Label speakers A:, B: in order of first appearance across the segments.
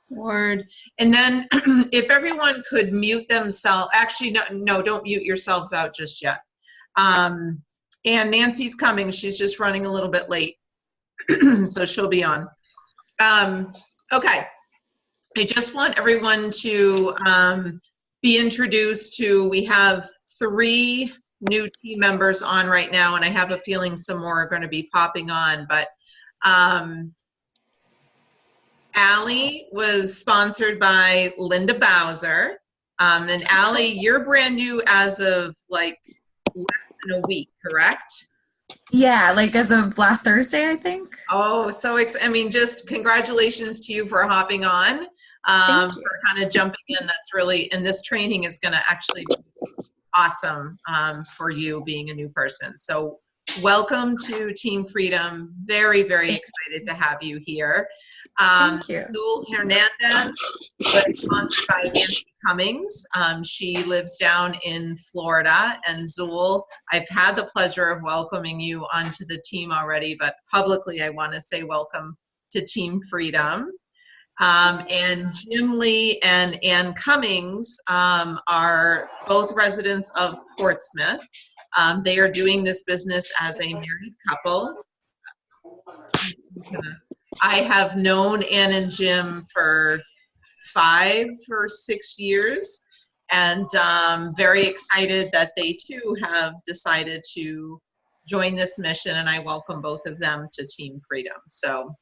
A: Ward. And then if everyone could mute themselves, actually, no, don't mute yourselves out just yet. And Nancy's coming. She's just running a little bit late, so she'll be on. Okay. I just want everyone to be introduced to, we have 3 new team members on right now, and I have a feeling some more are going to be popping on, but Allie was sponsored by Linda Bowser. And Allie, you're brand new as of like less than a week, correct?
B: Yeah, like as of last Thursday, I think.
A: Oh, so I mean, just congratulations to you for hopping on, for kind of jumping in. That's really, and this training is going to actually be awesome for you being a new person. So welcome to Team Freedom. Very, very excited to have you here.
B: Thank you.
A: Zul Hernandez was sponsored by Nancy Cummings. She lives down in Florida. And Zul, I've had the pleasure of welcoming you onto the team already, but publicly I want to say welcome to Team Freedom. And Jim Lee and Ann Cummings are both residents of Portsmouth. They are doing this business as a married couple. I have known Ann and Jim for 5 or 6 years, and very excited that they too have decided to join this mission, and I welcome both of them to Team Freedom. So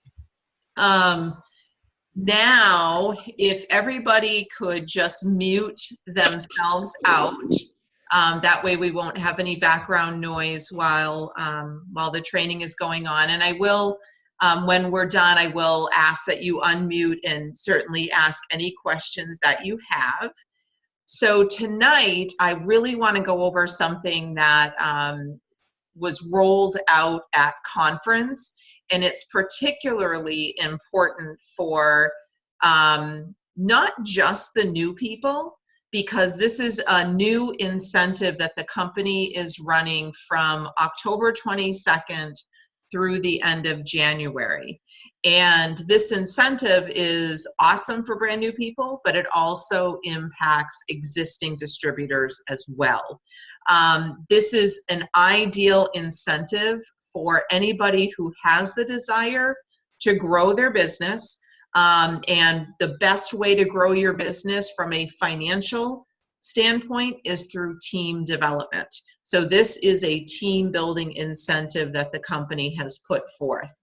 A: now, if everybody could just mute themselves out, that way we won't have any background noise while the training is going on. And I will, when we're done, I will ask that you unmute and certainly ask any questions that you have. So tonight, I really want to go over something that was rolled out at conference, and it's particularly important for not just the new people, because this is a new incentive that the company is running from October 22nd through the end of January. And this incentive is awesome for brand new people, but it also impacts existing distributors as well. This is an ideal incentive for anybody who has the desire to grow their business. And the best way to grow your business from a financial standpoint is through team development. So this is a team building incentive that the company has put forth.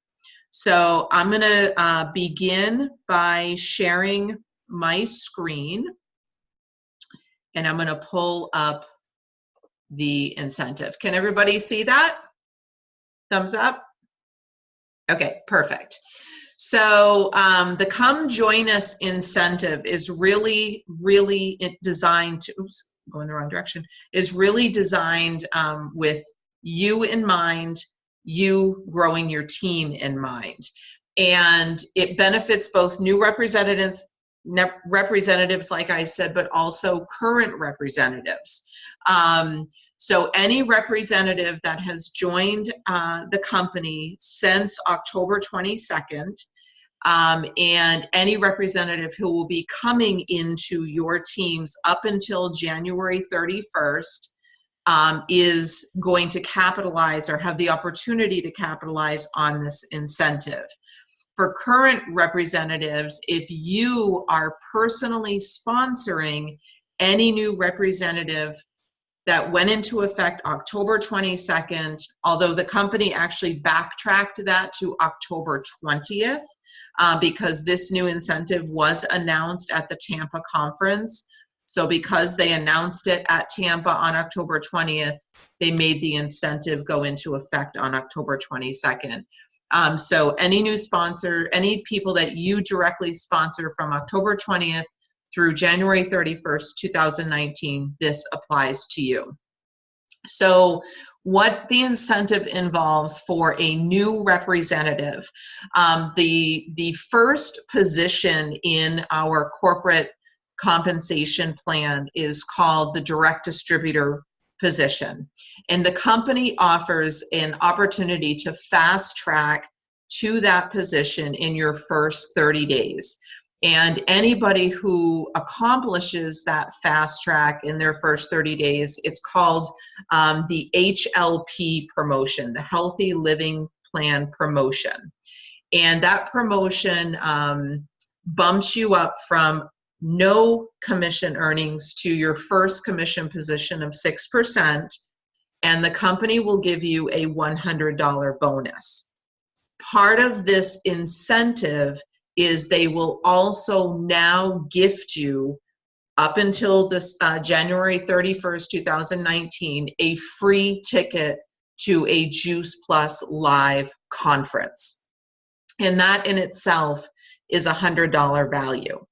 A: So I'm going to begin by sharing my screen, and I'm going to pull up the incentive. Can everybody see that? Thumbs up? Okay, perfect. So the Come Join Us incentive is really, really designed to, oops, going the wrong direction, is really designed with you in mind, you growing your team in mind. And it benefits both new representatives, like I said, but also current representatives. So any representative that has joined the company since October 22nd, and any representative who will be coming into your teams up until January 31st is going to capitalize or have the opportunity to capitalize on this incentive. For current representatives, if you are personally sponsoring any new representative that went into effect October 22nd, although the company actually backtracked that to October 20th, because this new incentive was announced at the Tampa conference. So because they announced it at Tampa on October 20th, they made the incentive go into effect on October 22nd. So any new sponsor, any people that you directly sponsor from October 20th through January 31st, 2019, this applies to you. So what the incentive involves for a new representative, the first position in our corporate compensation plan is called the direct distributor position. And the company offers an opportunity to fast track to that position in your first 30 days. And anybody who accomplishes that fast track in their first 30 days, it's called the HLP promotion, the Healthy Living Plan promotion. And that promotion bumps you up from no commission earnings to your first commission position of 6%, and the company will give you a $100 bonus. Part of this incentive is they will also now gift you, up until this January 31st, 2019, a free ticket to a Juice Plus live conference. And that in itself is a $100 value.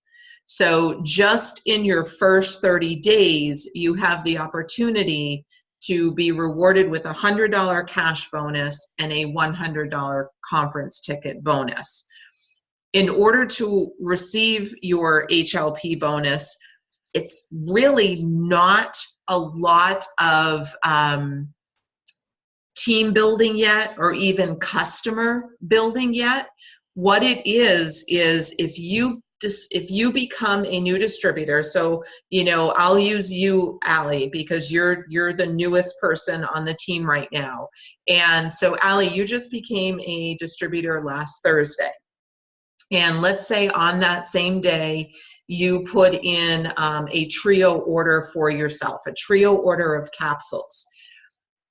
A: So just in your first 30 days, you have the opportunity to be rewarded with a $100 cash bonus and a $100 conference ticket bonus. In order to receive your HLP bonus, it's really not a lot of team building yet, or even customer building yet. What it is if you become a new distributor, so I'll use you, Allie, because you're the newest person on the team right now. And so Allie, you just became a distributor last Thursday. And let's say on that same day, you put in a trio order for yourself, a trio order of capsules.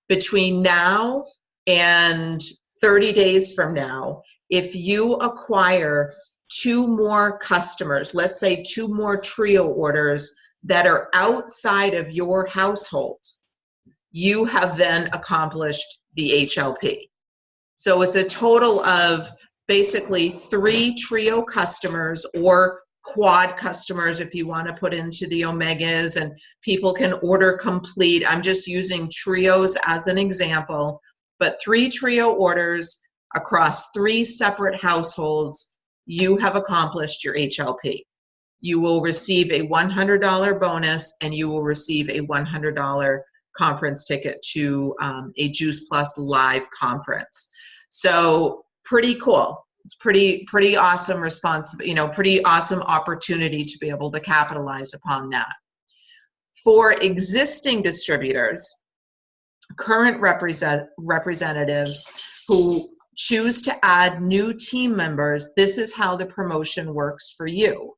A: Between now and 30 days from now, if you acquire 2 more customers, let's say 2 more trio orders that are outside of your household, you have then accomplished the HLP. So it's a total of basically 3 trio customers, or quad customers if you want to put into the omegas, and people can order complete. I'm just using trios as an example, but 3 trio orders across 3 separate households, you have accomplished your HLP. You will receive a $100 bonus, and you will receive a $100 conference ticket to a Juice Plus live conference. So pretty cool. It's pretty awesome pretty awesome opportunity to be able to capitalize upon that. For existing distributors, current representatives who choose to add new team members, this is how the promotion works for you.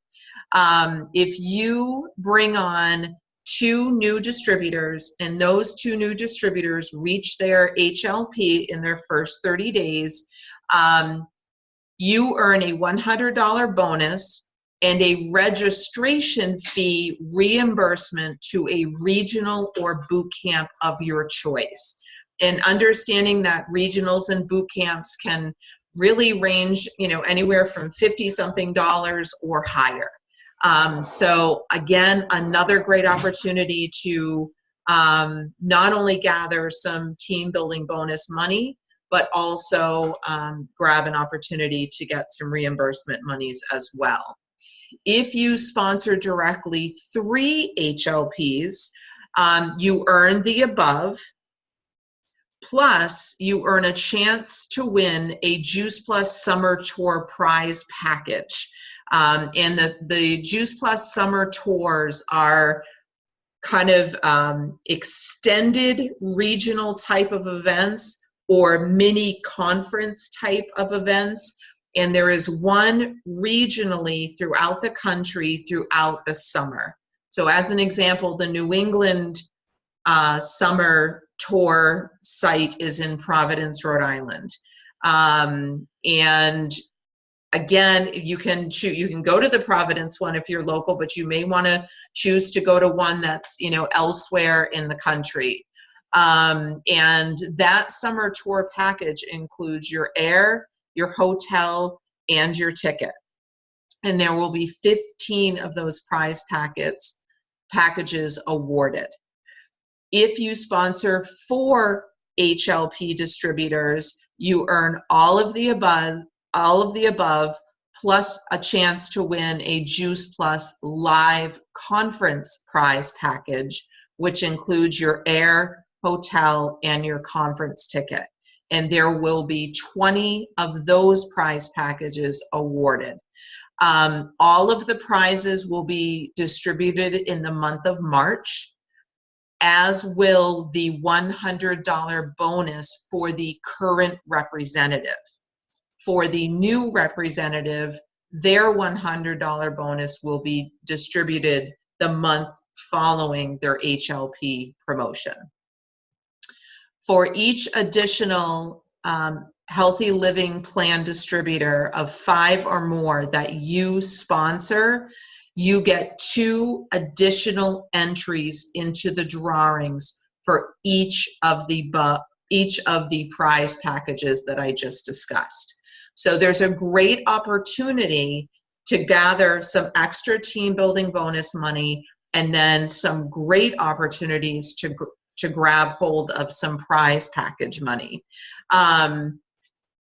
A: If you bring on 2 new distributors, and those 2 new distributors reach their HLP in their first 30 days, you earn a $100 bonus and a registration fee reimbursement to a regional or boot camp of your choice. And understanding that regionals and boot camps can really range, anywhere from $50-something or higher. So again, another great opportunity to not only gather some team building bonus money, but also grab an opportunity to get some reimbursement monies as well. If you sponsor directly 3 HLPs, you earn the above, plus you earn a chance to win a Juice Plus Summer Tour prize package. And the Juice Plus Summer Tours are kind of extended regional type of events, or mini conference type of events. And there is one regionally throughout the country throughout the summer. So as an example, the New England Summer Tour site is in Providence, Rhode Island. And again, you can go to the Providence one if you're local, but you may want to choose to go to one that's elsewhere in the country. And that summer tour package includes your air, your hotel, and your ticket. And there will be 15 of those prize packages awarded. If you sponsor 4 HLP distributors, you earn all of the above, plus a chance to win a Juice Plus live conference prize package, which includes your air, hotel, and your conference ticket. And there will be 20 of those prize packages awarded. All of the prizes will be distributed in the month of March, as will the $100 bonus for the current representative. For the new representative, their $100 bonus will be distributed the month following their HLP promotion. For each additional healthy living plan distributor of 5 or more that you sponsor, you get 2 additional entries into the drawings for each of the prize packages that I just discussed. So there's a great opportunity to gather some extra team building bonus money, and then some great opportunities to grab hold of some prize package money.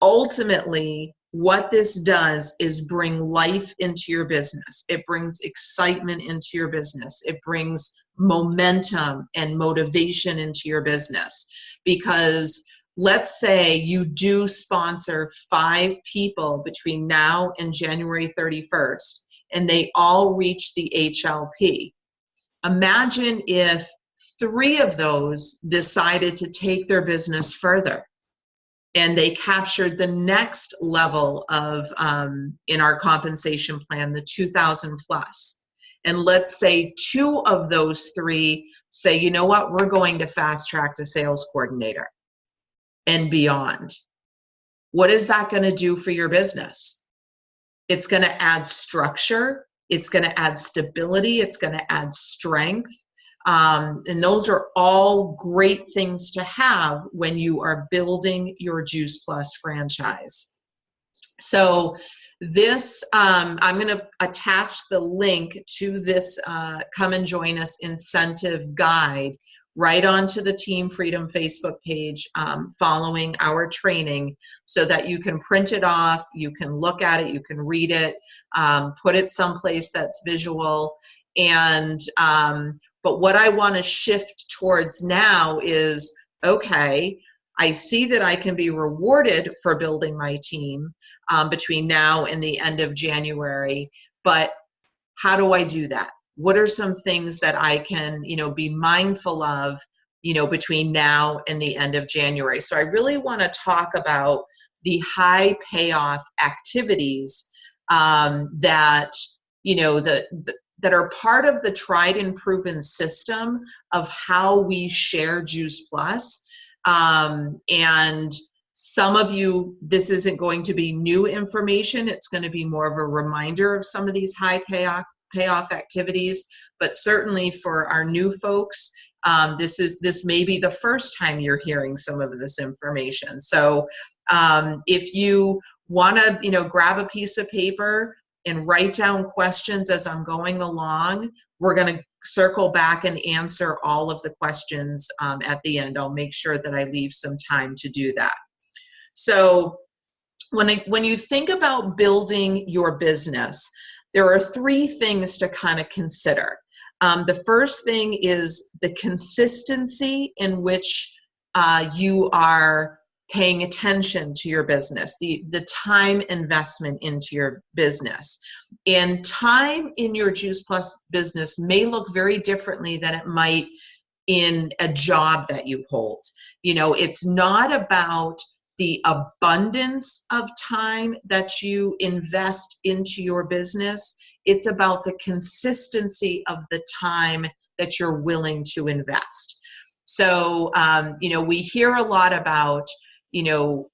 A: Ultimately, what this does is bring life into your business. It brings excitement into your business. It brings momentum and motivation into your business. Because let's say you do sponsor 5 people between now and January 31st, and they all reach the HLP. Imagine if 3 of those decided to take their business further, and they captured the next level of, in our compensation plan, the 2,000 plus. And let's say 2 of those 3 say, you know what, we're going to fast track to sales coordinator and beyond. What is that going to do for your business? It's going to add structure. It's going to add stability. It's going to add strength. And those are all great things to have when you are building your Juice Plus franchise. So this, I'm going to attach the link to this Come and Join Us incentive guide right onto the Team Freedom Facebook page following our training, so that you can print it off, you can look at it, you can read it, put it someplace that's visual. And but what I want to shift towards now is, okay, I see that I can be rewarded for building my team between now and the end of January, but how do I do that? What are some things that I can, be mindful of, between now and the end of January? So I really want to talk about the high payoff activities that, that are part of the tried and proven system of how we share Juice Plus. And some of you, this isn't going to be new information. It's going to be more of a reminder of some of these high payoff activities, but certainly for our new folks, this may be the first time you're hearing some of this information. So if you want to, grab a piece of paper and write down questions as I'm going along, we're going to circle back and answer all of the questions at the end. I'll make sure that I leave some time to do that. So when you think about building your business, there are 3 things to kind of consider. The first thing is the consistency in which you are paying attention to your business, the time investment into your business. And time in your Juice Plus business may look very differently than it might in a job that you hold. It's not about the abundance of time that you invest into your business. It's about the consistency of the time that you're willing to invest. So, we hear a lot about,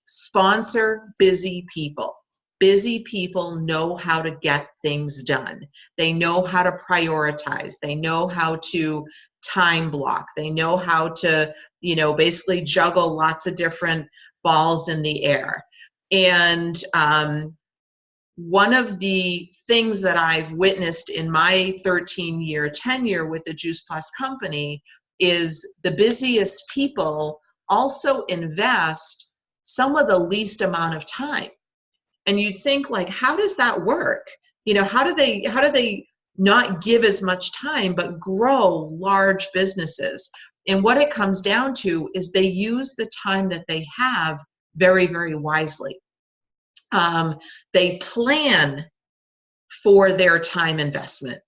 A: sponsor busy people. Busy people know how to get things done. They know how to prioritize. They know how to time block. They know how to, basically juggle lots of different balls in the air. And one of the things that I've witnessed in my 13-year tenure with the Juice Plus company is the busiest people also invest some of the least amount of time. And you'd think, like, how does that work? How do they not give as much time but grow large businesses? And what it comes down to is they use the time that they have very, very wisely. They plan for their time investment.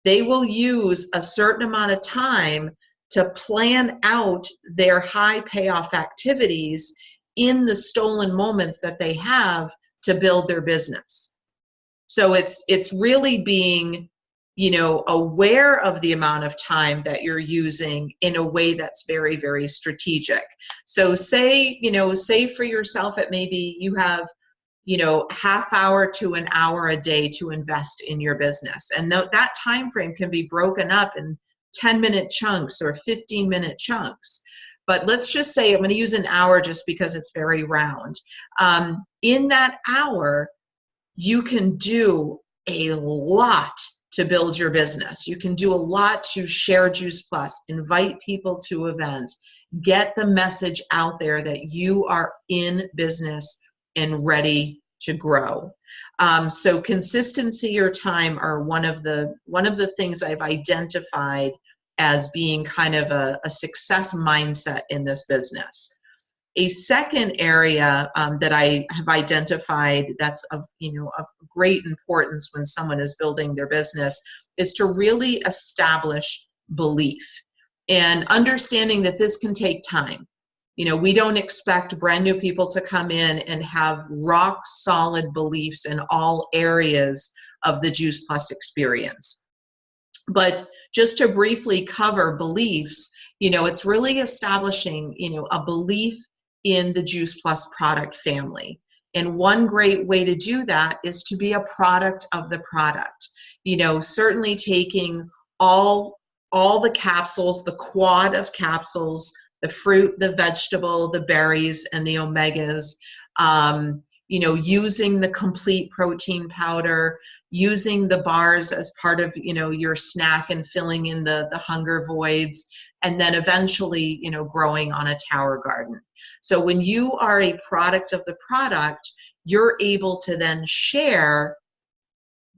A: They will use a certain amount of time to plan out their high payoff activities in the stolen moments that they have to build their business. So it's really being, aware of the amount of time that you're using in a way that's very, very strategic. So say for yourself, it maybe you have, half hour to an hour a day to invest in your business. And that time frame can be broken up in 10-minute chunks or 15-minute chunks. But let's just say I'm going to use an hour just because it's very round. In that hour, you can do a lot to build your business. You can do a lot to share Juice Plus, invite people to events, get the message out there that you are in business and ready to grow. So consistency or time are one of the things I've identified as being kind of a success mindset in this business. A second area that I have identified that's of great importance when someone is building their business is to really establish belief and understanding that this can take time. We don't expect brand new people to come in and have rock solid beliefs in all areas of the Juice Plus experience. But just to briefly cover beliefs, it's really establishing, a belief in the Juice Plus product family. And one great way to do that is to be a product of the product. Certainly taking all the capsules, the quad of capsules, the fruit, the vegetable, the berries, and the omegas, using the complete protein powder, using the bars as part of, your snack and filling in the hunger voids, and then eventually, growing on a tower garden. So when you are a product of the product, you're able to then share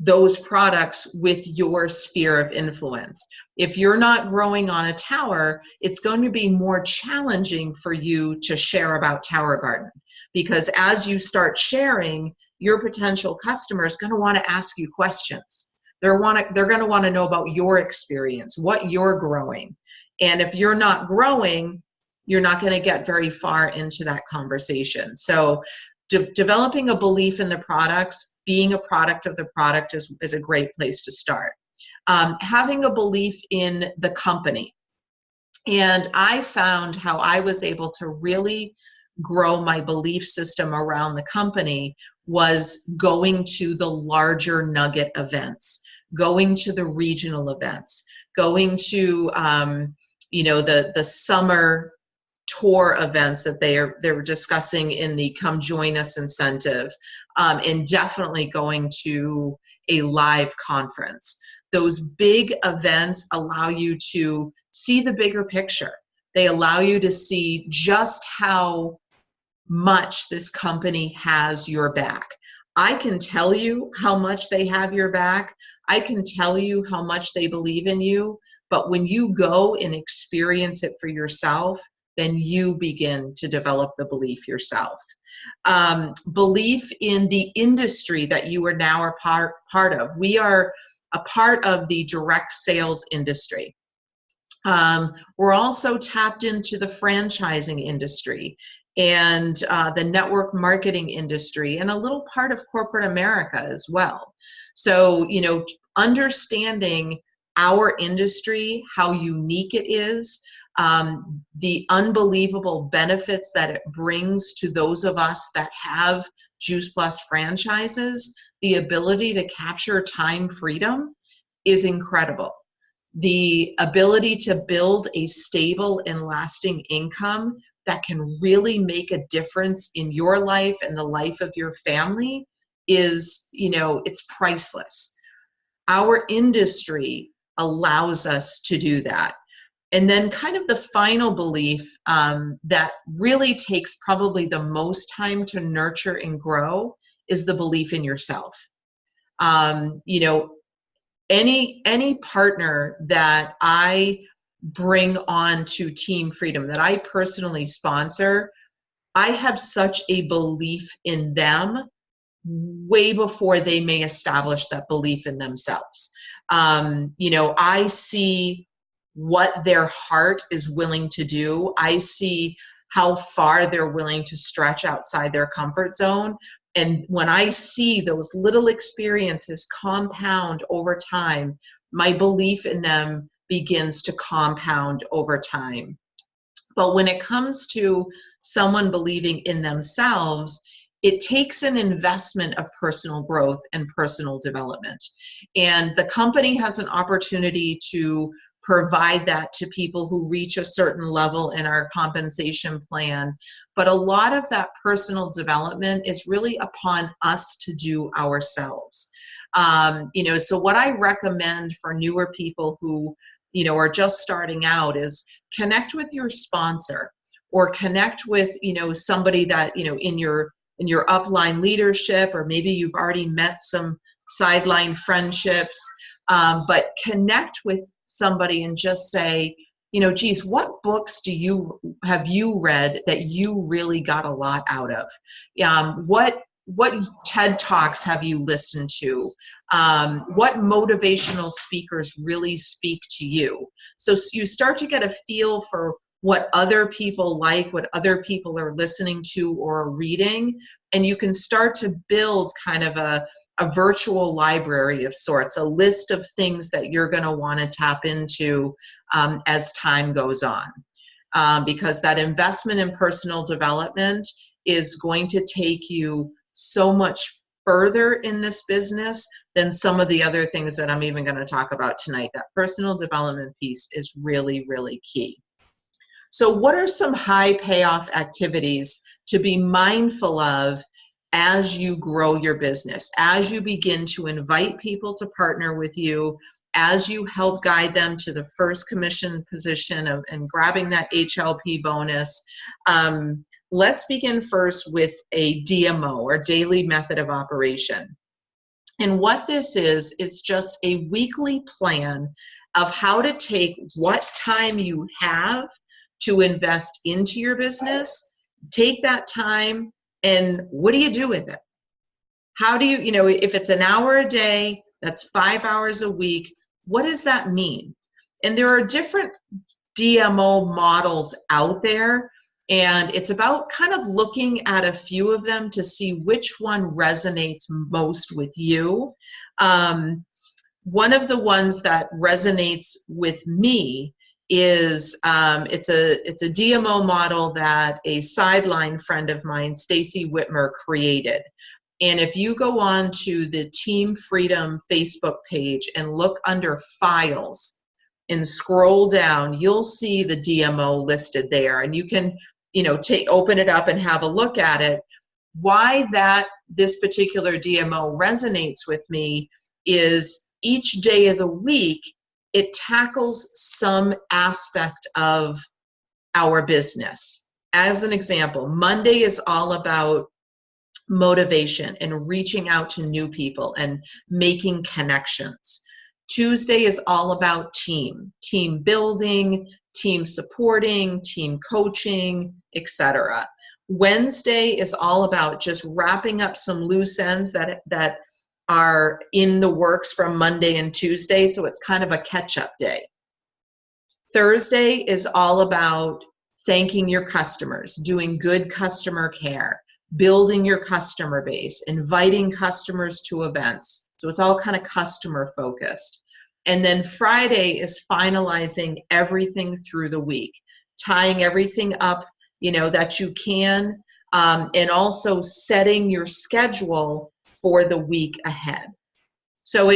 A: those products with your sphere of influence. If you're not growing on a tower, it's going to be more challenging for you to share about Tower Garden, because as you start sharing, your potential customer is going to want to ask you questions. They're going to want to know about your experience, what you're growing. And if you're not growing, you're not going to get very far into that conversation. So developing a belief in the products, being a product of the product is a great place to start. Having a belief in the company. And I found how I was able to really grow my belief system around the company was going to the larger nugget events, going to the regional events, going to the summer tour events that they were discussing in the Come Join Us incentive, and definitely going to a live conference. Those big events allow you to see the bigger picture. They allow you to see just how much this company has your back. I can tell you how much they have your back. I can tell you how much they believe in you. But when you go and experience it for yourself, then you begin to develop the belief yourself. Belief in the industry that you are now a part of. We are a part of the direct sales industry. We're also tapped into the franchising industry and the network marketing industry and a little part of corporate America as well. So, understanding our industry, how unique it is, the unbelievable benefits that it brings to those of us that have Juice Plus franchises, the ability to capture time freedom is incredible. The ability to build a stable and lasting income that can really make a difference in your life and the life of your family is, it's priceless. Our industry allows us to do that. And then kind of the final belief that really takes probably the most time to nurture and grow is the belief in yourself. Any partner that I bring on to Team Freedom that I personally sponsor, I have such a belief in them way before they may establish that belief in themselves. I see what their heart is willing to do. I see how far they're willing to stretch outside their comfort zone. And when I see those little experiences compound over time, my belief in them begins to compound over time. But when it comes to someone believing in themselves, it takes an investment of personal growth and personal development. And the company has an opportunity to provide that to people who reach a certain level in our compensation plan. But a lot of that personal development is really upon us to do ourselves. So what I recommend for newer people who, are just starting out is connect with your sponsor, or connect with, somebody that, in your upline leadership, or maybe you've already met some sideline friendships, but connect with somebody and just say, geez, what books have you read that you really got a lot out of? What TED Talks have you listened to? What motivational speakers really speak to you? So you start to get a feel for what other people like, what other people are listening to or reading, and you can start to build kind of a virtual library of sorts, a list of things that you're going to want to tap into as time goes on. Because that investment in personal development is going to take you so much further in this business than some of the other things that I'm even going to talk about tonight. That personal development piece is really, really key. So what are some high payoff activities to be mindful of as you grow your business, as you begin to invite people to partner with you, as you help guide them to the first commission position and grabbing that HLP bonus? Let's begin first with a DMO, or daily method of operation. And what this is, it's just a weekly plan of how to take what time you have to invest into your business, take that time, and what do you do with it? How do you, if it's an hour a day, that's 5 hours a week, what does that mean? And there are different DMO models out there, and it's about kind of looking at a few of them to see which one resonates most with you. One of the ones that resonates with me is it's a DMO model that a sideline friend of mine, Stacy Whitmer, created. And if you go on to the Team Freedom Facebook page and look under files and scroll down, you'll see the DMO listed there, and you can open it up and have a look at it. Why this particular DMO resonates with me is each day of the week it tackles some aspect of our business. As an example, Monday is all about motivation and reaching out to new people and making connections. Tuesday is all about team building, team supporting, team coaching, etc. Wednesday is all about just wrapping up some loose ends that are in the works from Monday and Tuesday, so it's kind of a catch-up day. Thursday is all about thanking your customers, doing good customer care, building your customer base, inviting customers to events. So it's all kind of customer focused. And then Friday is finalizing everything through the week, tying everything up, that you can, and also setting your schedule for the week ahead. So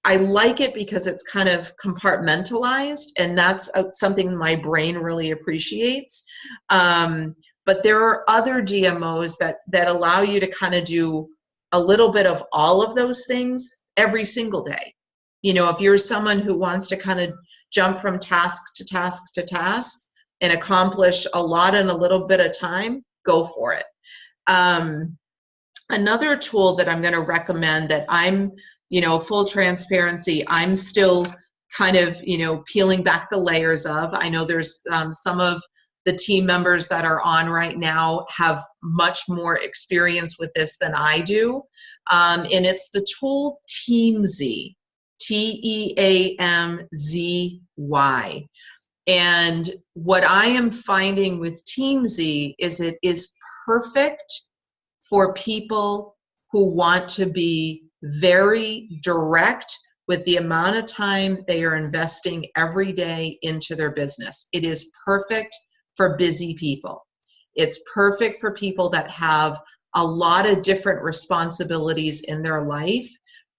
A: I like it because it's kind of compartmentalized, and that's something my brain really appreciates. But there are other DMOs that allow you to kind of do a little bit of all of those things every single day. If you're someone who wants to kind of jump from task to task to task and accomplish a lot in a little bit of time, go for it. Another tool that I'm going to recommend that I'm, full transparency, I'm still kind of, peeling back the layers of. I know there's some of the team members that are on right now have much more experience with this than I do. And it's the tool Teamzy, Teamzy. And what I am finding with Teamzy is it is perfect for people who want to be very direct with the amount of time they are investing every day into their business. It is perfect for busy people. It's perfect for people that have a lot of different responsibilities in their life,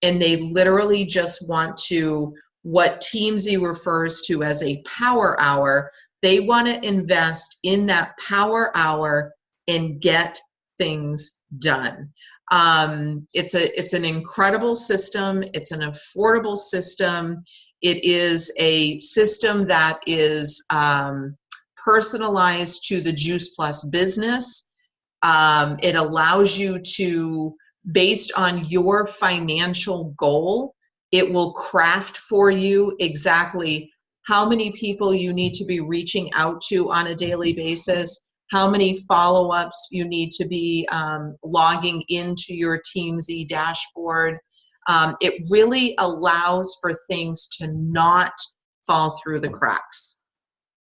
A: and they literally just want to, what Teamzy refers to as a power hour, they want to invest in that power hour and get things done. It's an incredible system. It's an affordable system. It is a system that is personalized to the Juice Plus business. It allows you to, based on your financial goal, it will craft for you exactly how many people you need to be reaching out to on a daily basis, how many follow-ups you need to be logging into your Teamzy dashboard. It really allows for things to not fall through the cracks.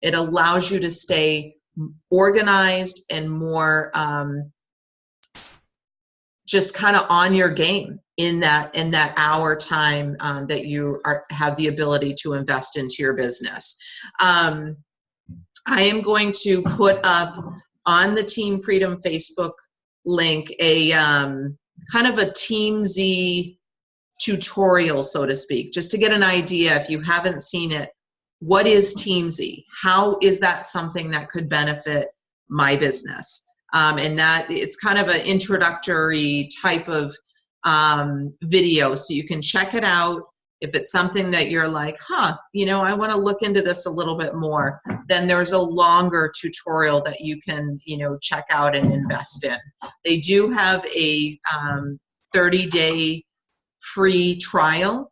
A: It allows you to stay organized and more just kind of on your game in that hour time that you have the ability to invest into your business. I am going to put up on the Team Freedom Facebook link a kind of a Teamzy tutorial, so to speak, just to get an idea, if you haven't seen it, what is Teamzy? How is that something that could benefit my business? And that it's kind of an introductory type of video, so you can check it out. If it's something that you're like, I want to look into this a little bit more, then there's a longer tutorial that you can, check out and invest in. They do have a 30-day free trial,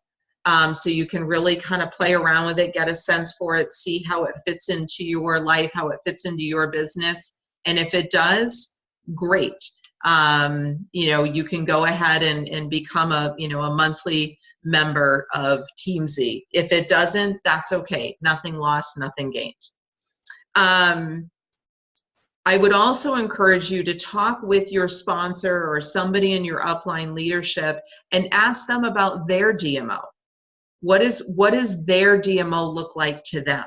A: so you can really kind of play around with it, get a sense for it, see how it fits into your life, how it fits into your business. And if it does, great. You can go ahead and become a monthly member of Teamzy. If it doesn't, that's okay. Nothing lost, nothing gained. I would also encourage you to talk with your sponsor or somebody in your upline leadership and ask them about their DMO. What does their DMO look like to them?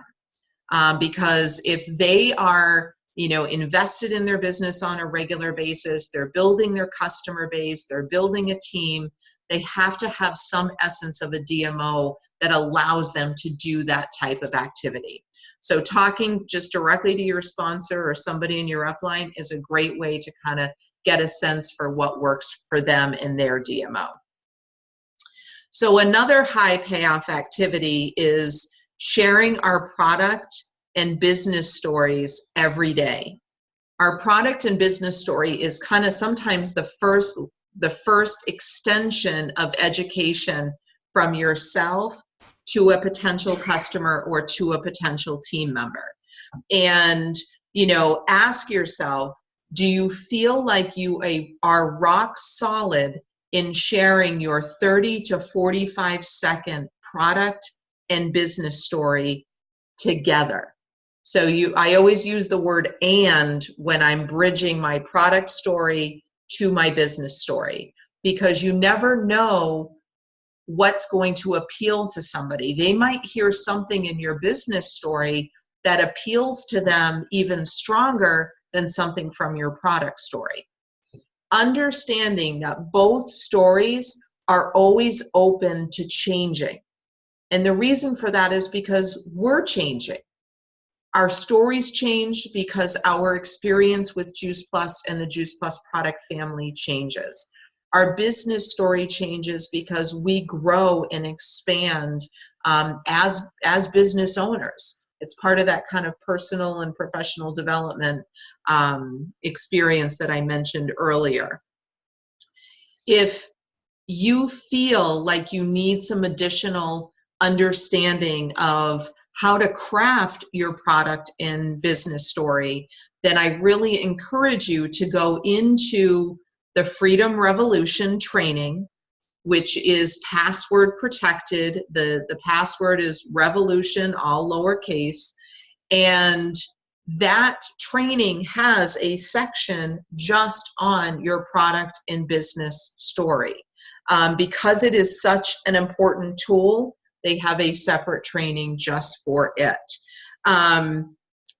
A: Because if they are invested in their business on a regular basis, they're building their customer base, they're building a team, they have to have some essence of a DMO that allows them to do that type of activity. So talking just directly to your sponsor or somebody in your upline is a great way to kind of get a sense for what works for them in their DMO. So another high payoff activity is sharing our product and business stories every day. Our product and business story is kind of sometimes the first extension of education from yourself to a potential customer or to a potential team member. And, ask yourself, do you feel like you are rock solid in sharing your 30 to 45 second product and business story together? So I always use the word "and" when I'm bridging my product story to my business story, because you never know what's going to appeal to somebody. They might hear something in your business story that appeals to them even stronger than something from your product story. Understanding that both stories are always open to changing. And the reason for that is because we're changing. Our stories changed because our experience with Juice Plus and the Juice Plus product family changes. Our business story changes because we grow and expand as business owners. It's part of that kind of personal and professional development experience that I mentioned earlier. If you feel like you need some additional understanding of how to craft your product and business story, then I really encourage you to go into the Freedom Revolution training, which is password protected. The password is Revolution, all lowercase. And that training has a section just on your product and business story. Because it is such an important tool, they have a separate training just for it.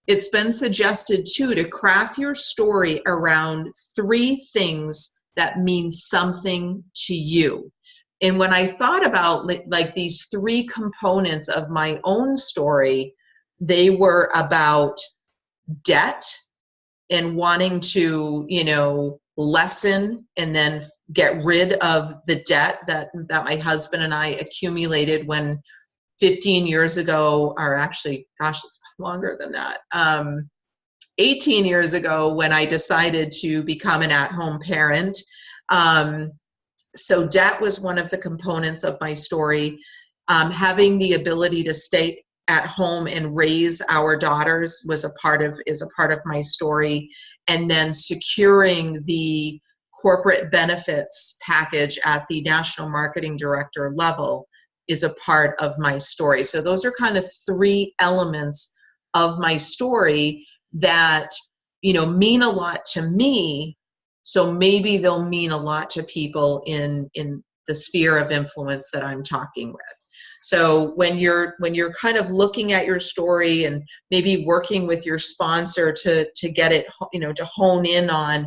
A: It's been suggested too to craft your story around 3 things that mean something to you. And when I thought about like these 3 components of my own story, they were about debt and wanting to, lessen and then get rid of the debt that my husband and I accumulated when 15 years ago, or actually, gosh, it's longer than that, 18 years ago when I decided to become an at-home parent. So debt was one of the components of my story. Having the ability to stay at home and raise our daughters is a part of my story. And then securing the corporate benefits package at the national marketing director level is a part of my story. So those are kind of 3 elements of my story that, mean a lot to me. So maybe they'll mean a lot to people in the sphere of influence that I'm talking with. So when you're kind of looking at your story and maybe working with your sponsor to get it, to hone in on,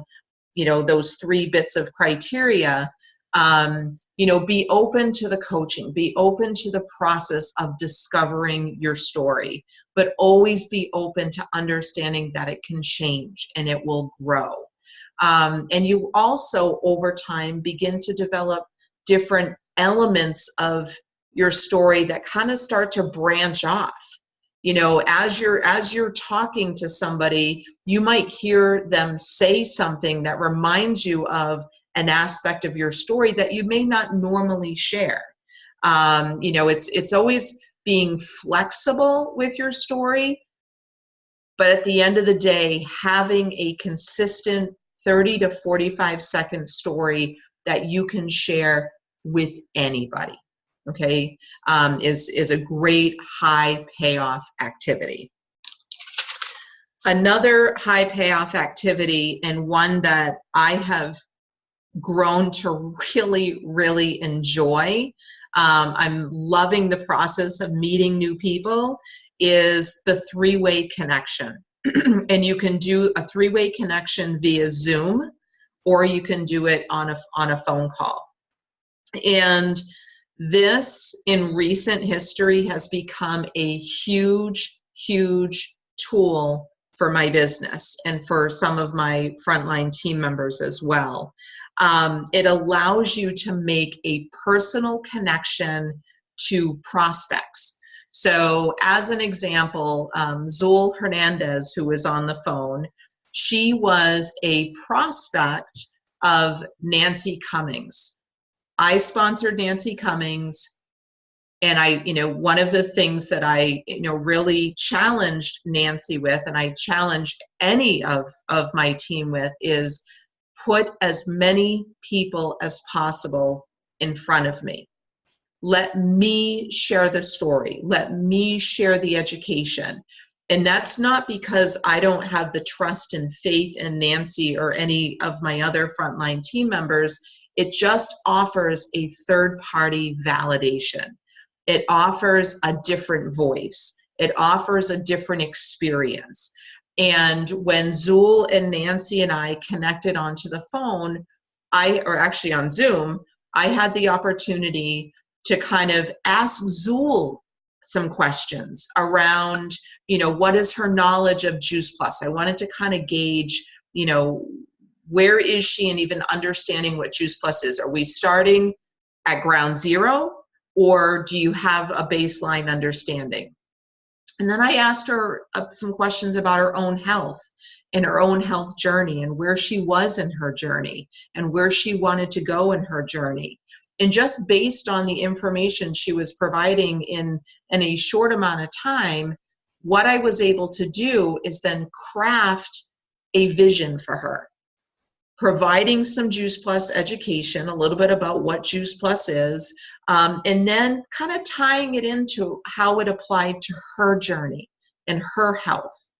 A: those 3 bits of criteria, be open to the coaching, be open to the process of discovering your story, but always be open to understanding that it can change and it will grow. And you also, over time, begin to develop different elements of your story that kind of start to branch off. As you're talking to somebody, you might hear them say something that reminds you of an aspect of your story that you may not normally share. It's always being flexible with your story, but at the end of the day, having a consistent 30 to 45 second story that you can share with anybody. Okay, is a great high payoff activity. Another high payoff activity, and one that I have grown to really, really enjoy, I'm loving the process of meeting new people, is the 3-way connection. And you can do a 3-way connection via Zoom, or you can do it on a phone call. And this, in recent history, has become a huge, huge tool for my business and for some of my frontline team members as well. It allows you to make a personal connection to prospects. So as an example, Zul Hernandez, who is on the phone, she was a prospect of Nancy Cummings. I sponsored Nancy Cummings, and one of the things that I, really challenged Nancy with, and I challenge any of my team with, is put as many people as possible in front of me. Let me share the story. Let me share the education. And that's not because I don't have the trust and faith in Nancy or any of my other frontline team members. It just offers a third-party validation. It offers a different voice. It offers a different experience. And when Zul and Nancy and I connected onto the phone, actually on Zoom, I had the opportunity to kind of ask Zul some questions around, what is her knowledge of Juice Plus? I wanted to kind of gauge, where is she in even understanding what Juice Plus is? Are we starting at ground zero, or do you have a baseline understanding? And then I asked her some questions about her own health and her own health journey and where she was in her journey and where she wanted to go in her journey. And just based on the information she was providing in a short amount of time, what I was able to do is then craft a vision for her, providing some Juice Plus education, a little bit about what Juice Plus is, and then kind of tying it into how it applied to her journey and her health.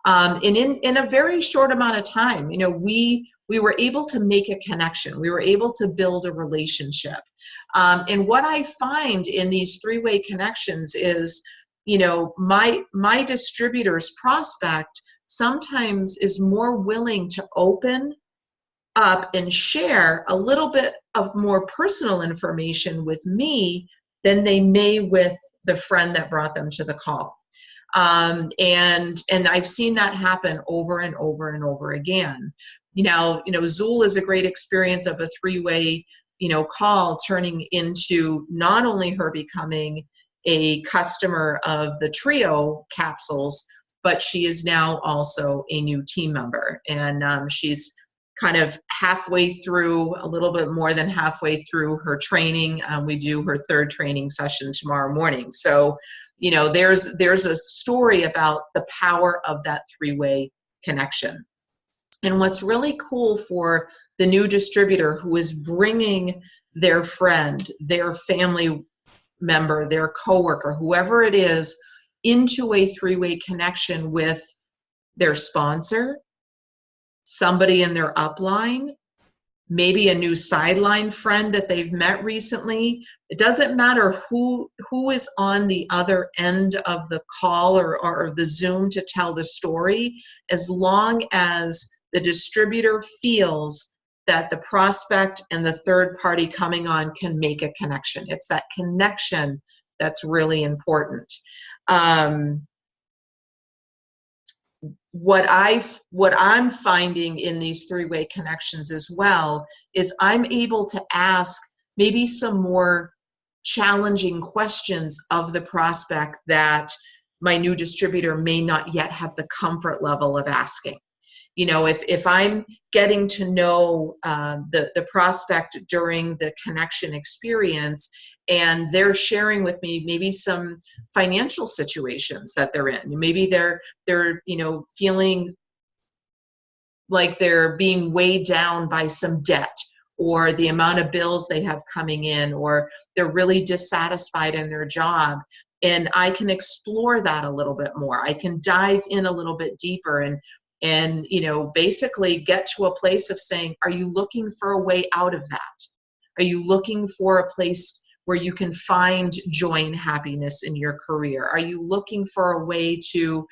A: And in a very short amount of time, we were able to make a connection. We were able to build a relationship. And what I find in these three-way connections is, my distributor's prospect sometimes is more willing to open up and share a little bit of more personal information with me than they may with the friend that brought them to the call. And I've seen that happen over and over and over again. Zool is a great experience of a three-way, call turning into not only her becoming a customer of the Trio capsules, but she is now also a new team member. And she's kind of halfway through, a little bit more than halfway through her training. We do her third training session tomorrow morning. So, there's a story about the power of that three-way connection. And what's really cool for the new distributor who is bringing their friend, their family member, their coworker, whoever it is, into a three-way connection with their sponsor, somebody in their upline, maybe a new sideline friend that they've met recently. It doesn't matter who is on the other end of the call or the Zoom to tell the story, as long as the distributor feels that the prospect and the third party coming on can make a connection. It's that connection that's really important. What I'm finding in these three-way connections as well is I'm able to ask maybe some more challenging questions of the prospect that my new distributor may not yet have the comfort level of asking. If I'm getting to know the prospect during the connection experience, and they're sharing with me maybe some financial situations that they're in. Maybe they're feeling like they're being weighed down by some debt, or the amount of bills they have coming in, or they're really dissatisfied in their job. And I can explore that a little bit more. I can dive in a little bit deeper and basically get to a place of saying, are you looking for a way out of that? Are you looking for a place where you can find joy and happiness in your career? Are you looking for a way to,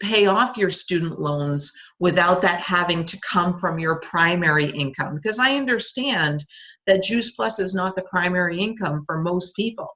A: pay off your student loans without that having to come from your primary income? Because I understand that Juice Plus is not the primary income for most people.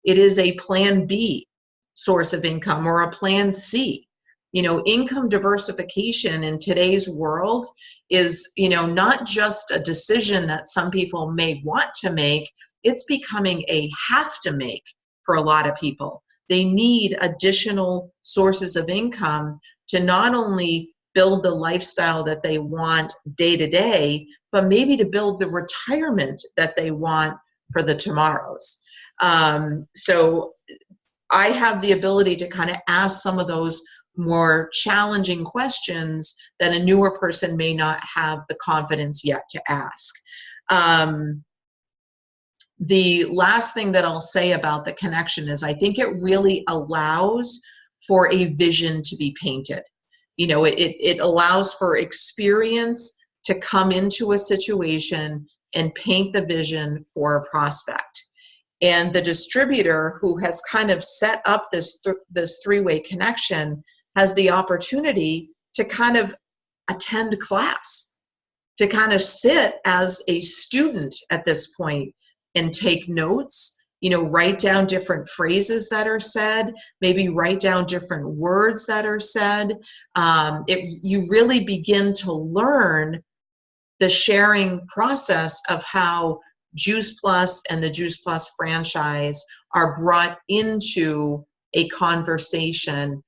A: It is a plan B source of income or a plan C. Income diversification in today's world is, not just a decision that some people may want to make, it's becoming a have to make for a lot of people. They need additional sources of income to not only build the lifestyle that they want day to day, but maybe to build the retirement that they want for the tomorrows. So I have the ability to kind of ask some of those more challenging questions that a newer person may not have the confidence yet to ask. The last thing that I'll say about the connection is I think it really allows for a vision to be painted. It allows for experience to come into a situation and paint the vision for a prospect. And the distributor who has kind of set up this three-way connection has the opportunity to kind of attend class, to kind of sit as a student at this point and take notes, write down different phrases that are said, maybe write down different words that are said. You really begin to learn the sharing process of how Juice Plus and the Juice Plus franchise are brought into a conversation,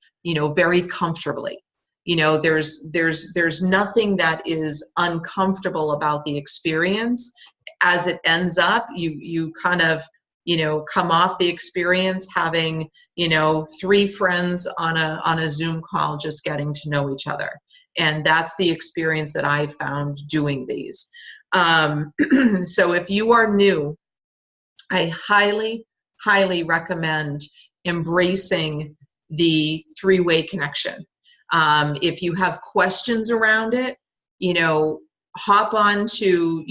A: very comfortably. There's nothing that is uncomfortable about the experience. as it ends up, you kind of, come off the experience having, 3 friends on a Zoom call, just getting to know each other. And that's the experience that I found doing these. So if you are new, I highly, highly recommend embracing the 3-way connection. If you have questions around it, hop on to,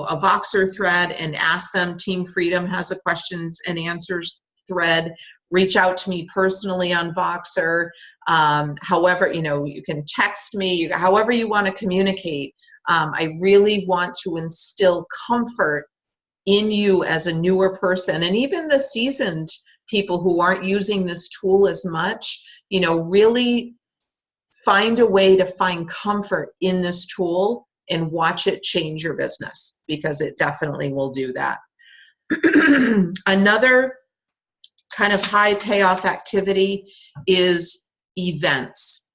A: a Voxer thread and ask them. Team Freedom has a questions and answers thread. Reach out to me personally on Voxer. However, you can text me, however you want to communicate. I really want to instill comfort in you as a newer person, and even the seasoned people who aren't using this tool as much, really find a way to find comfort in this tool and watch it change your business, because it definitely will do that. Another kind of high payoff activity is events.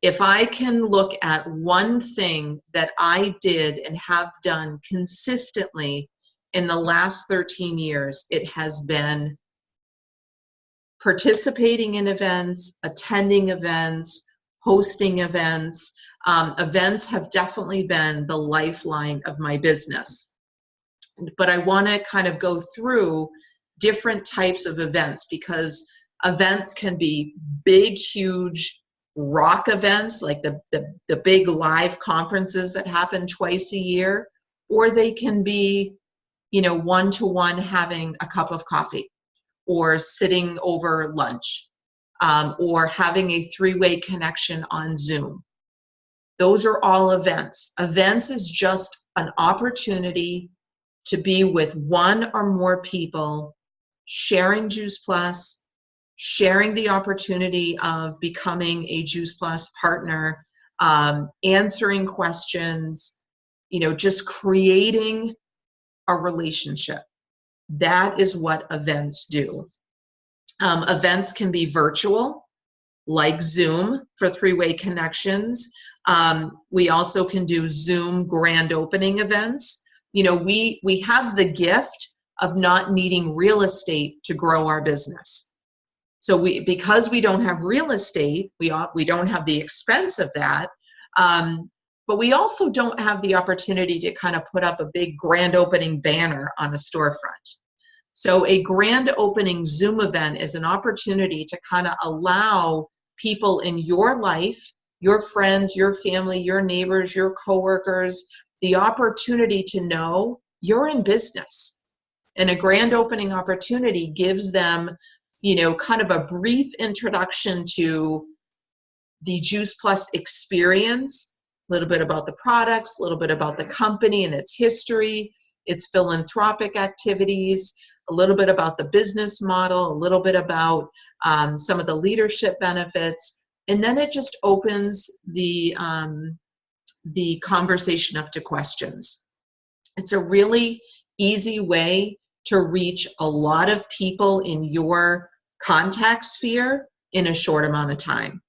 A: If I can look at one thing that I did and have done consistently in the last 13 years, it has been participating in events, attending events, hosting events. Events have definitely been the lifeline of my business. But I want to kind of go through different types of events, because events can be big, huge rock events, like the big live conferences that happen twice a year, or they can be, one-to-one, having a cup of coffee or sitting over lunch, or having a 3-way connection on Zoom. Those are all events. Events is just an opportunity to be with one or more people, sharing Juice Plus, sharing the opportunity of becoming a Juice Plus partner, answering questions, just creating a relationship. That is what events do. Events can be virtual, like Zoom for 3-way connections. We also can do Zoom grand opening events. We have the gift of not needing real estate to grow our business. So because we don't have real estate, we don't have the expense of that, but we also don't have the opportunity to kind of put up a big grand opening banner on a storefront. So a grand opening Zoom event is an opportunity to kind of allow people in your life, your friends, your family, your neighbors, your coworkers, the opportunity to know you're in business. And a grand opening opportunity gives them, kind of a brief introduction to the Juice Plus experience, a little bit about the products, a little bit about the company and its history, its philanthropic activities, a little bit about the business model, a little bit about some of the leadership benefits, and then it just opens the conversation up to questions. It's a really easy way to reach a lot of people in your contact sphere in a short amount of time.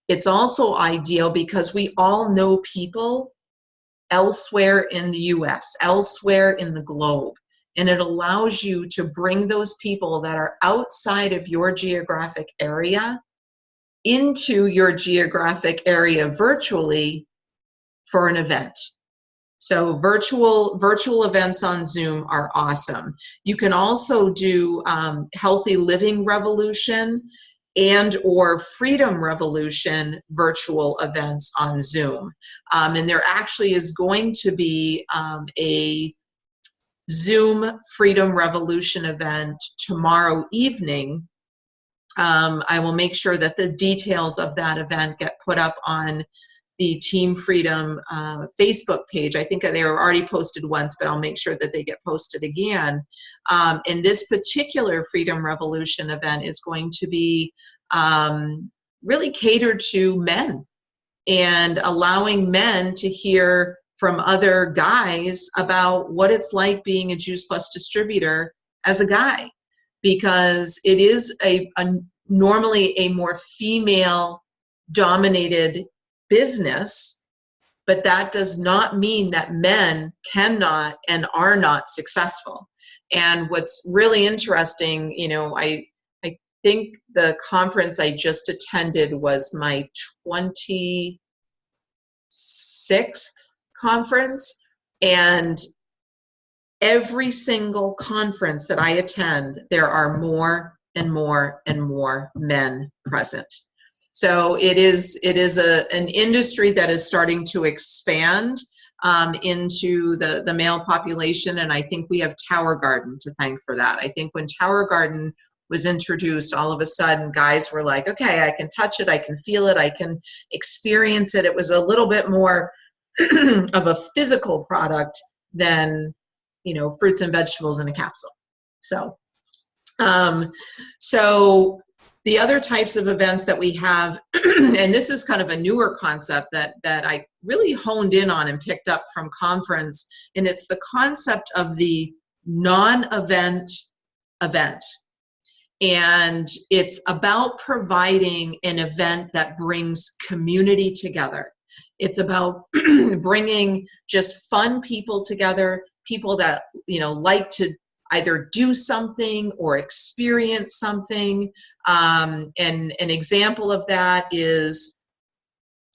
A: It's also ideal because we all know people elsewhere in the US, elsewhere in the globe, and it allows you to bring those people that are outside of your geographic area into your geographic area virtually for an event. So virtual events on Zoom are awesome. You can also do Healthy Living Revolution and or Freedom Revolution virtual events on Zoom. And there actually is going to be a Zoom Freedom Revolution event tomorrow evening. I will make sure that the details of that event get put up on the Team Freedom Facebook page. I think they were already posted once, but I'll make sure that they get posted again. And this particular Freedom Revolution event is going to be really catered to men and allowing men to hear from other guys about what it's like being a Juice Plus distributor as a guy, because it is normally a more female dominated business, but that does not mean that men cannot and are not successful. And what's really interesting, I think the conference I just attended was my 26th conference, and every single conference that I attend, there are more and more and more men present. So it is an industry that is starting to expand into the male population, and I think we have Tower Garden to thank for that. I think when Tower Garden was introduced, all of a sudden guys were like, okay, I can touch it, I can feel it, I can experience it. It was a little bit more of a physical product than, fruits and vegetables in a capsule. So the other types of events that we have, and this is kind of a newer concept that I really honed in on and picked up from conference, and it's the concept of the non-event event. And it's about providing an event that brings community together. It's about bringing just fun people together, people that, like to either do something or experience something. And an example of that is,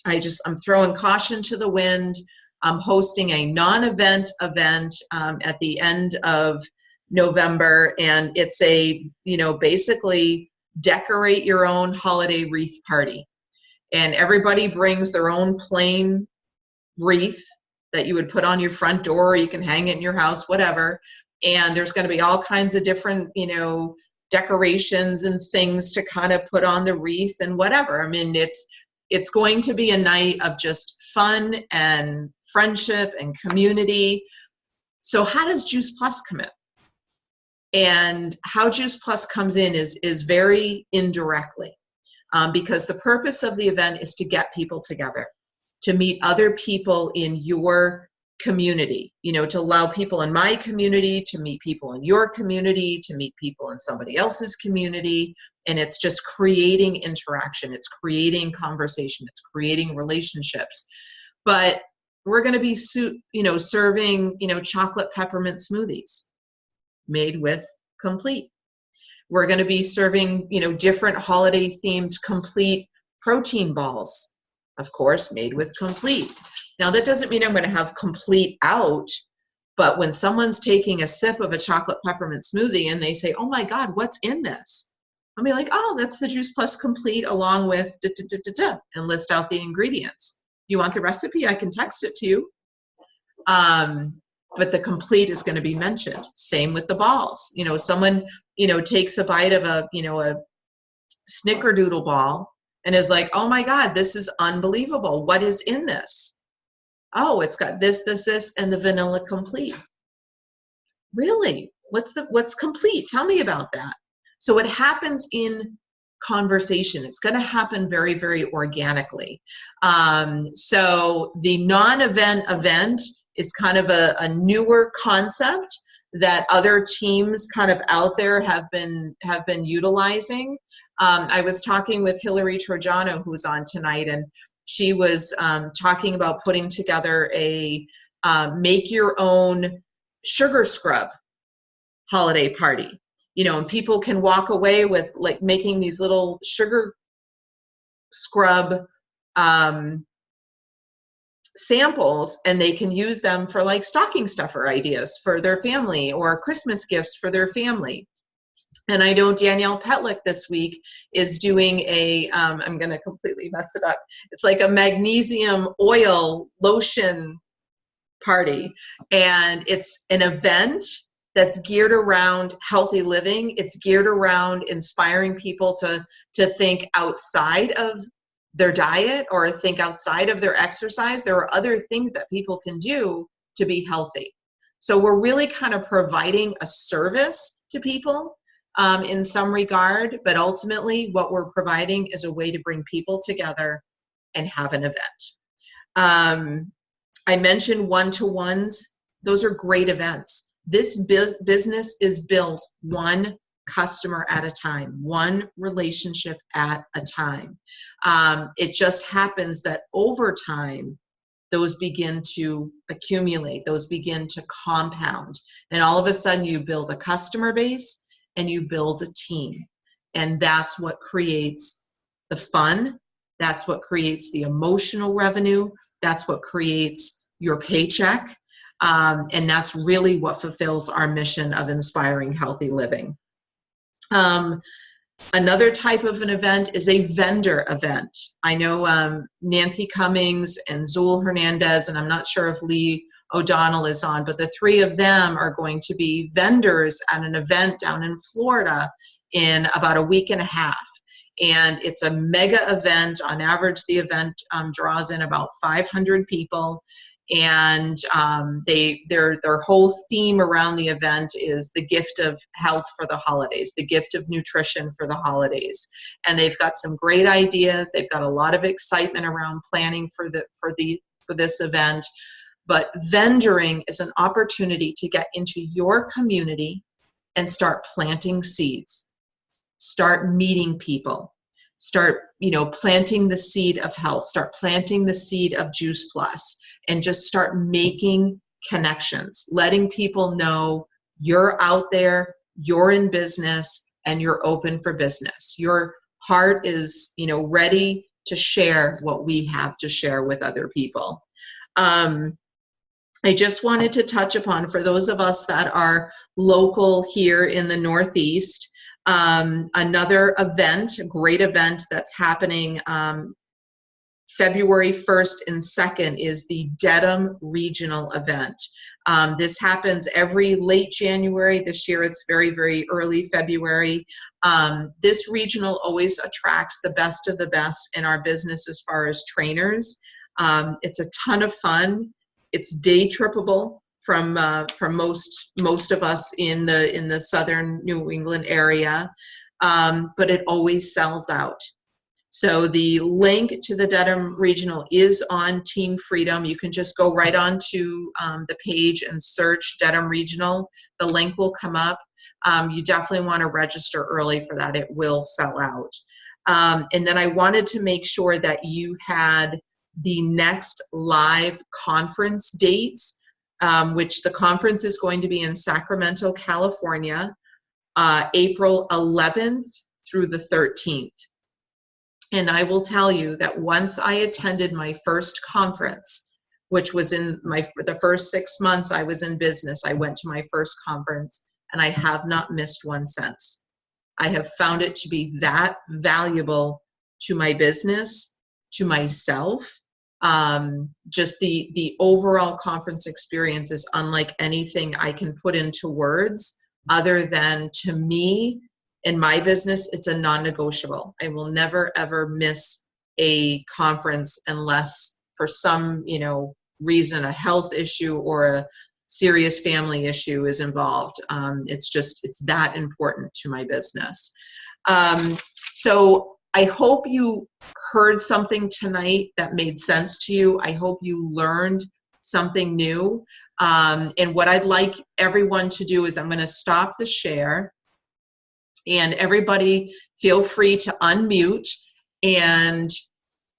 A: I'm throwing caution to the wind. I'm hosting a non-event event at the end of November, and it's basically decorate your own holiday wreath party. And everybody brings their own plain wreath that you would put on your front door, or you can hang it in your house, whatever. And there's going to be all kinds of different, decorations and things to kind of put on the wreath and whatever. I mean, it's going to be a night of just fun and friendship and community. So how does Juice Plus come in? And how Juice Plus comes in is very indirectly, because the purpose of the event is to get people together, to meet other people in your community, to allow people in my community to meet people in your community, to meet people in somebody else's community. And it's just creating interaction. It's creating conversation. It's creating relationships. But we're going to be, serving, chocolate peppermint smoothies made with Complete. We're going to be serving, different holiday themed Complete protein balls, of course, made with Complete. Now, that doesn't mean I'm going to have Complete out, but when someone's taking a sip of a chocolate peppermint smoothie and they say, oh my God, what's in this? I'll be like, oh, that's the Juice Plus Complete along with and list out the ingredients. You want the recipe? I can text it to you. But the Complete is going to be mentioned. Same with the balls. Someone, takes a bite of a Snickerdoodle ball and is like, oh my God, this is unbelievable. What is in this? Oh, it's got this, and the vanilla Complete. Really? What's Complete? Tell me about that. So it happens in conversation. It's going to happen very, very organically. So the non-event event is kind of a newer concept that other teams kind of out there have been utilizing. I was talking with Hillary Trojano, who's on tonight, and she was talking about putting together a make your own sugar scrub holiday party. And people can walk away with like making these little sugar scrub samples, and they can use them for like stocking stuffer ideas for their family or Christmas gifts for their family. And I know Danielle Petlick this week is doing I'm going to completely mess it up. It's like a magnesium oil lotion party. And it's an event that's geared around healthy living. It's geared around inspiring people to think outside of their diet or think outside of their exercise. There are other things that people can do to be healthy. So we're really kind of providing a service to people in some regard, but ultimately what we're providing is a way to bring people together and have an event. I mentioned one-to-ones. Those are great events. This business is built one customer at a time, one relationship at a time. It just happens that over time, those begin to accumulate, those begin to compound. And all of a sudden you build a customer base and you build a team. And that's what creates the fun. That's what creates the emotional revenue. That's what creates your paycheck. And that's really what fulfills our mission of inspiring healthy living. Another type of an event is a vendor event. I know Nancy Cummings and Zool Hernandez, and I'm not sure if Lee O'Donnell is on, but the three of them are going to be vendors at an event down in Florida in about a week and a half. And it's a mega event. On average, the event draws in about 500 people. And their whole theme around the event is the gift of health for the holidays, the gift of nutrition for the holidays. And they've got some great ideas. They've got a lot of excitement around planning for this event. But vendoring is an opportunity to get into your community and start planting seeds. Start meeting people. Start, planting the seed of health. Start planting the seed of Juice Plus. And just start making connections, letting people know you're out there, you're in business, and you're open for business. Your heart is, ready to share what we have to share with other people. I just wanted to touch upon, for those of us that are local here in the Northeast, another event, a great event that's happening February 1st and 2nd is the Dedham Regional Event. This happens every late January. This year it's very, very early February. This regional always attracts the best of the best in our business as far as trainers. It's a ton of fun. It's day trippable from most of us in the southern New England area, but it always sells out. So the link to the Dedham Regional is on Team Freedom. You can just go right onto the page and search Dedham Regional. The link will come up. You definitely want to register early for that. It will sell out. And then I wanted to make sure that you had the next live conference dates, which the conference is going to be in Sacramento, California, April 11th through the 13th. And I will tell you that once I attended my first conference, which was the first 6 months I was in business, I went to my first conference and I have not missed one since. I have found it to be that valuable to my business, to myself. Just the overall conference experience is unlike anything I can put into words, other than, to me, in my business, it's a non-negotiable. I will never, ever miss a conference unless for some, reason, a health issue or a serious family issue is involved. It's that important to my business. So I hope you heard something tonight that made sense to you. I hope you learned something new. And what I'd like everyone to do is I'm going to stop the share. And everybody feel free to unmute. And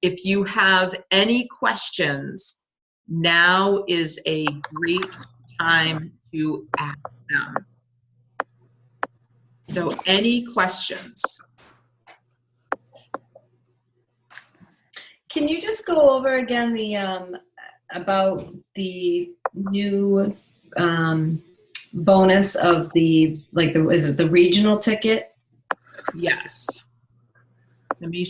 A: if you have any questions, now is a great time to ask them. So any questions?
C: Can you just go over again the about the new bonus of is it the regional ticket?
A: Yes. Let me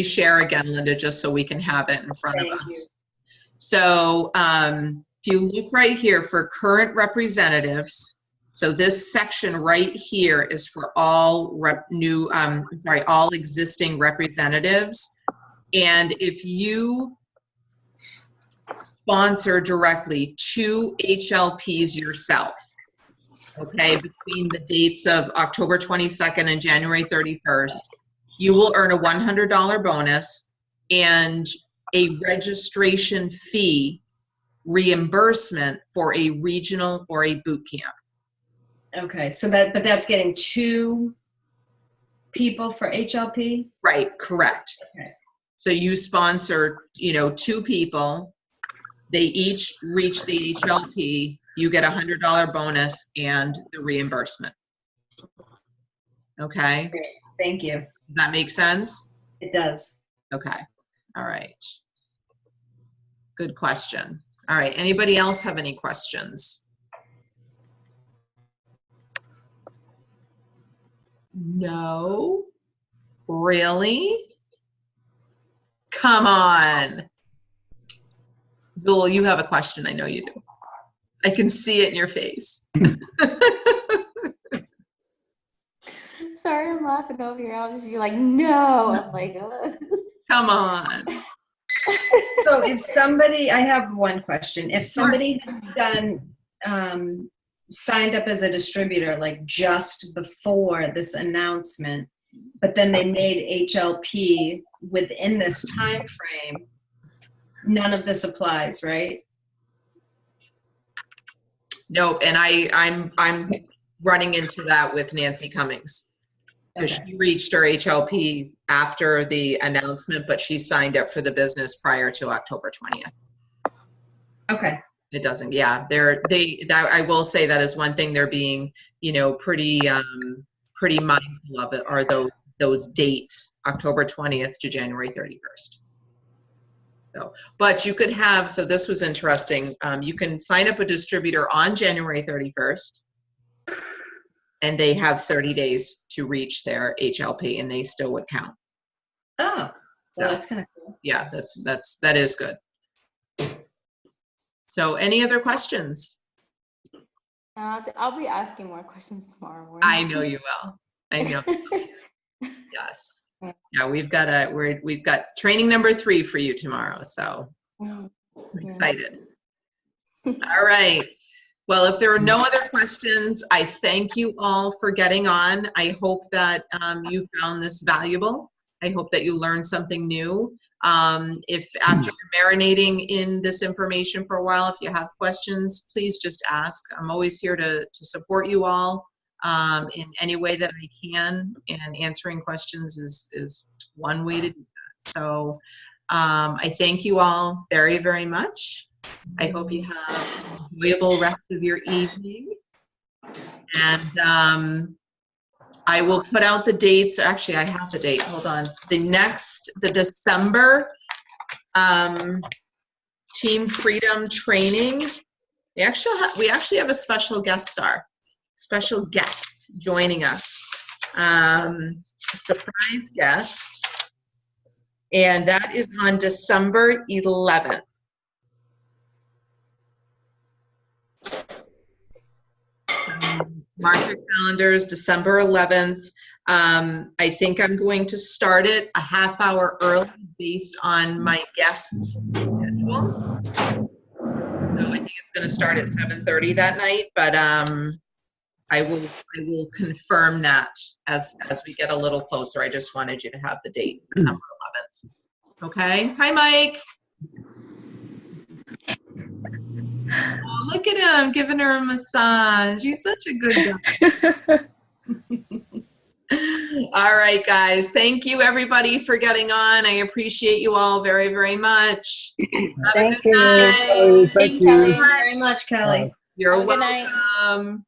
A: share again, Linda, just so we can have it in front of us. So if you look right here for current representatives, so this section right here is for all all existing representatives. And if you sponsor directly 2 HLPs yourself, okay, between the dates of October 22nd and January 31st, you will earn a $100 bonus and a registration fee reimbursement for a regional or a boot camp.
C: Okay, so that's getting 2 people for HLP?
A: Right, correct.
C: Okay.
A: So you sponsor, 2 people, they each reach the HLP, you get a $100 bonus and the reimbursement. Okay,
C: Thank you.
A: does that make sense?
C: It does.
A: Okay, all right. Good question. All right, anybody else have any questions? No? Really? Come on. Zul, you have a question. I know you do. I can see it in your face.
D: Sorry, I'm laughing over here. You're like, no. I'm like, oh.
A: Come on.
C: So if somebody, I have one question. If somebody had done, signed up as a distributor, like just before this announcement, but then they made HLP within this time frame, none of this applies, right?
A: Nope, and I'm running into that with Nancy Cummings. Because
C: Okay.
A: she reached her HLP after the announcement, but she signed up for the business prior to October 20th.
C: Okay.
A: It doesn't, yeah. I will say that is one thing they're being, pretty mindful of it are those dates, October 20th to January 31st. So, but you could have, so this was interesting. You can sign up a distributor on January 31st. And they have 30 days to reach their HLP, and they still would count.
C: Oh, well,
A: Yeah.
C: that's kind of cool.
A: Yeah, that is good. So, any other questions?
D: I'll be asking more questions tomorrow morning.
A: I know you will. I know. Yes. Yeah, we've got training number 3 for you tomorrow. So, I'm excited. All right. Well, if there are no other questions, I thank you all for getting on. I hope that you found this valuable. I hope that you learned something new. If after you're marinating in this information for a while, if you have questions, please just ask. I'm always here to support you all in any way that I can, and answering questions is one way to do that. So I thank you all very, very much. I hope you have an enjoyable rest of your evening. And I will put out the dates. Actually, I have the date. Hold on. The December Team Freedom training. We actually have a special guest joining us. Surprise guest. And that is on December 11th. Mark your calendars, December 11th. I think I'm going to start it a half hour early based on my guests' schedule. So I think it's going to start at 7:30 that night, but I will confirm that as we get a little closer. I just wanted you to have the date, December 11th. Okay. Hi, Mike. Oh, look at him giving her a massage. He's such a good guy. All right, guys. Thank you, everybody, for getting on. I appreciate you all very, very much. Have a good night.
E: Thank you.
C: Thank you very much, Kelly.
E: Bye.
A: You're
D: Have a good night.
A: welcome.